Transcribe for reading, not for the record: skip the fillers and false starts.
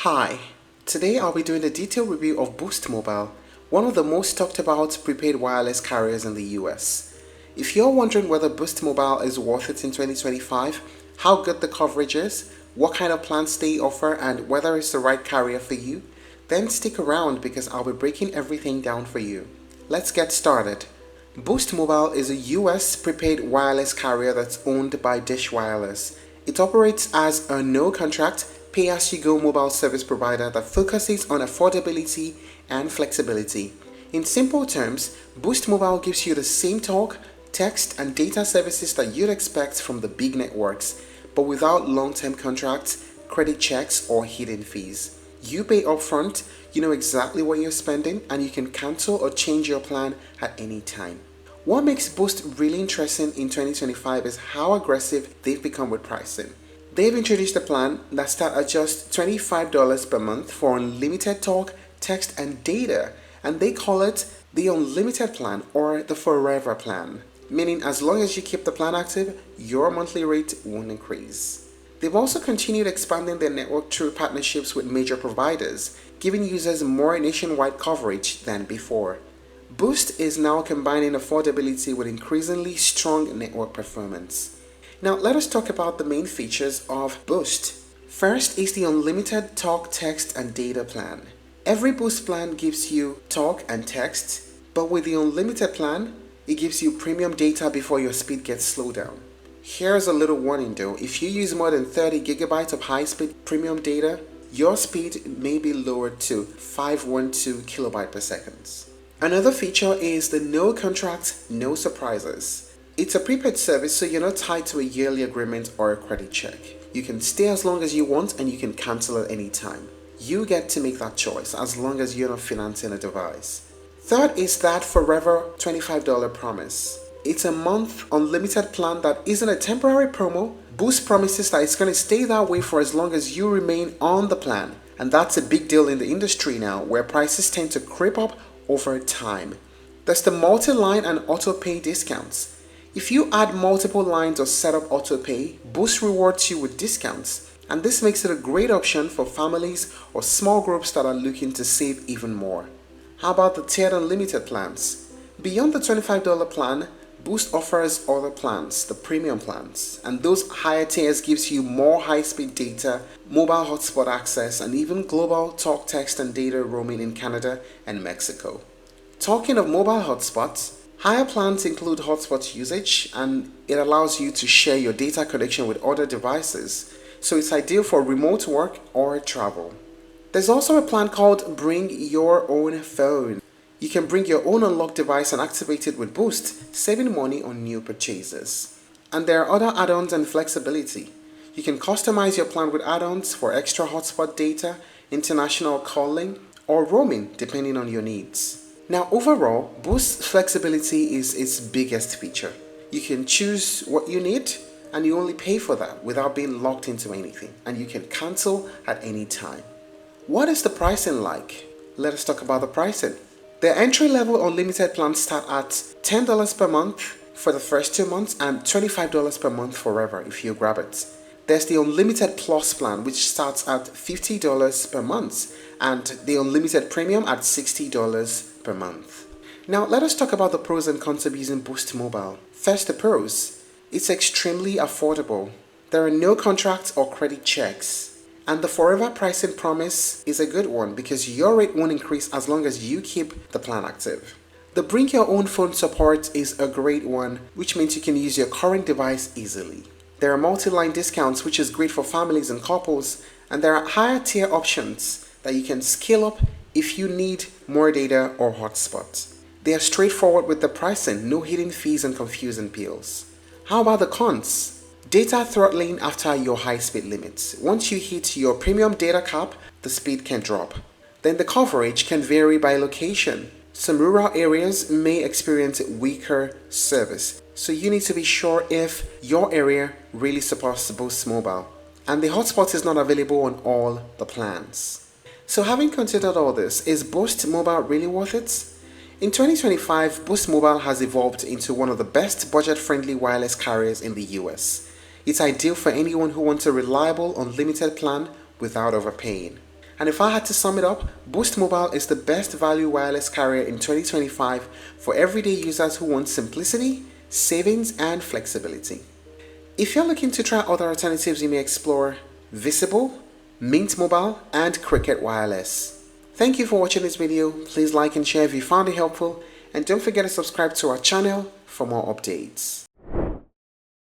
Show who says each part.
Speaker 1: Hi, today I'll be doing a detailed review of Boost Mobile, one of the most talked about prepaid wireless carriers in the US. If you're wondering whether Boost Mobile is worth it in 2025, how good the coverage is, what kind of plans they offer, and whether it's the right carrier for you, then stick around because I'll be breaking everything down for you. Let's get started. Boost Mobile is a US prepaid wireless carrier that's owned by Dish Wireless. It operates as a no-contract, pay-as-you-go mobile service provider that focuses on affordability and flexibility. In simple terms, Boost Mobile gives you the same talk, text, and data services that you'd expect from the big networks, but without long-term contracts, credit checks, or hidden fees. You pay upfront, you know exactly what you're spending, and you can cancel or change your plan at any time. What makes Boost really interesting in 2025 is how aggressive they've become with pricing. They've introduced a plan that starts at just $25 per month for unlimited talk, text, and data, and they call it the Unlimited Plan or the Forever Plan, meaning as long as you keep the plan active, your monthly rate won't increase. They've also continued expanding their network through partnerships with major providers, giving users more nationwide coverage than before. Boost is now combining affordability with increasingly strong network performance. Now let us talk about the main features of Boost. First is the unlimited talk, text, and data plan. Every Boost plan gives you talk and text, but with the unlimited plan, it gives you premium data before your speed gets slowed down. Here's a little warning though, if you use more than 30 gigabytes of high-speed premium data, your speed may be lowered to 512 kilobytes per second. Another feature is the no contract, no surprises. It's a prepaid service, so you're not tied to a yearly agreement or a credit check. You can stay as long as you want and you can cancel at any time. You get to make that choice as long as you're not financing a device. Third is that forever $25 promise. It's a month unlimited plan that isn't a temporary promo. Boost promises that it's going to stay that way for as long as you remain on the plan. And that's a big deal in the industry now, where prices tend to creep up over time. There's the multi-line and auto-pay discounts. If you add multiple lines or set up auto-pay, Boost rewards you with discounts. And this makes it a great option for families or small groups that are looking to save even more. How about the tiered unlimited plans? Beyond the $25 plan, Boost offers other plans, the premium plans, and those higher tiers gives you more high-speed data, mobile hotspot access, and even global talk, text, and data roaming in Canada and Mexico. Talking of mobile hotspots, higher plans include hotspot usage, and it allows you to share your data connection with other devices, so it's ideal for remote work or travel. There's also a plan called Bring Your Own Phone. You can bring your own unlocked device and activate it with Boost, saving money on new purchases. And there are other add-ons and flexibility. You can customize your plan with add-ons for extra hotspot data, international calling, or roaming depending on your needs. Now overall, Boost's flexibility is its biggest feature. You can choose what you need and you only pay for that without being locked into anything, and you can cancel at any time. What is the pricing like? Let us talk about the pricing. The entry-level unlimited plans start at $10 per month for the first 2 months and $25 per month forever if you grab it. There's the Unlimited Plus plan, which starts at $50 per month, and the Unlimited Premium at $60 per month. Now let us talk about the pros and cons of using Boost Mobile. First, the pros. It's extremely affordable. There are no contracts or credit checks. And the forever pricing promise is a good one because your rate won't increase as long as you keep the plan active. The Bring Your Own Phone support is a great one, which means you can use your current device easily. There are multi-line discounts, which is great for families and couples, and there are higher tier options that you can scale up if you need more data or hotspots. They are straightforward with the pricing, no hidden fees and confusing bills. How about the cons? Data throttling after your high-speed limits. Once you hit your premium data cap, the speed can drop. Then the coverage can vary by location. Some rural areas may experience weaker service, so you need to be sure if your area really supports Boost Mobile. And the hotspot is not available on all the plans. So having considered all this, is Boost Mobile really worth it? In 2025, Boost Mobile has evolved into one of the best budget-friendly wireless carriers in the US. It's ideal for anyone who wants a reliable, unlimited plan without overpaying. And if I had to sum it up, Boost Mobile is the best value wireless carrier in 2025 for everyday users who want simplicity, savings, and flexibility. If you're looking to try other alternatives, you may explore Visible, Mint Mobile, and Cricket Wireless. Thank you for watching this video. Please like and share if you found it helpful, and don't forget to subscribe to our channel for more updates.